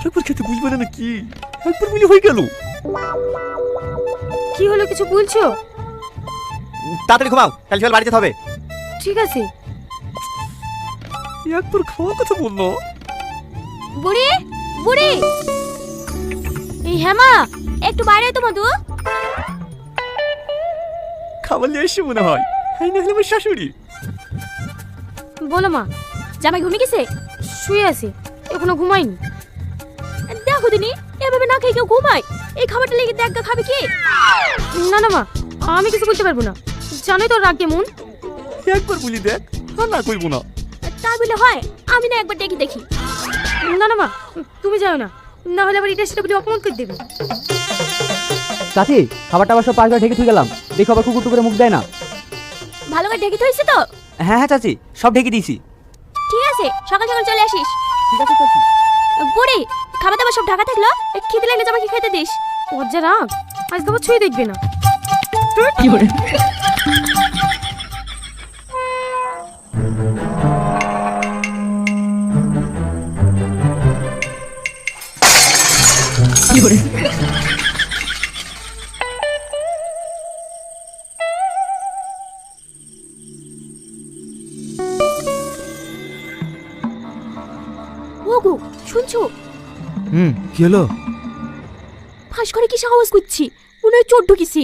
আরেকবার খেতে বুঝবে না কি? একবার বলি হয়ে গেল। কি হলো, কিছু বলছো? তাড়াতাড়ি ঘুমাও, কাল সকাল বাড়ি যেতে হবে। ঠিক আছে। একবার খাওয়ার কথা বললো। বুড়ি, বুড়ি, এই হ্যাঁ মা, একটু বাইরে তো মধু। খাবার নিয়ে এসে মনে হয়। এই না হলে আমার শাশুড়ি। বলো মা, জামাই ঘুমিয়ে গেছে? শুয়ে আছে, এখনো ঘুমায়নি। দেখো দিনি, এভাবে না খেয়ে কেউ ঘুমায়? এই খাবারটা লেগে দেখা খাবে কি? না না মা, আমি কিছু বলতে পারবো না, জানোই তো রাগ কেমন। একবার বলি দেখ, আর না কইবো না। তাই বলে হয়? আমি না একবার দেখি দেখি। না না মা, তুমি যাও না, না হলে আবার এটা সেটা বলে অপমান করে দেবে। চাচি, খাবারটা আবার সব পাশ করে ঢেকে থুই গেলাম, দেখো আবার কুকুর টুকুরে মুখ দেয় না। ভালো করে ঢেকে থইছে তো? হ্যাঁ হ্যাঁ চাচি, সব ঢেকে দিয়েছি। ঠিক আছে, সকাল সকাল চলে আসিস। ঠিক আছে চাচি। বুড়ি, খাবার দাবার সব ঢাকা থাকলো, খিদে লাগলে জামাইকে খেতে দিস। ওর যা রাগ, আজকে আবার ছুঁয়ে দেখবে না। কি করে? কি করে? ওগো, শুনছো? কি হলো? ফাঁস করে কি আওয়াজ করছি? মনে হয় চোর ঢুকিছি।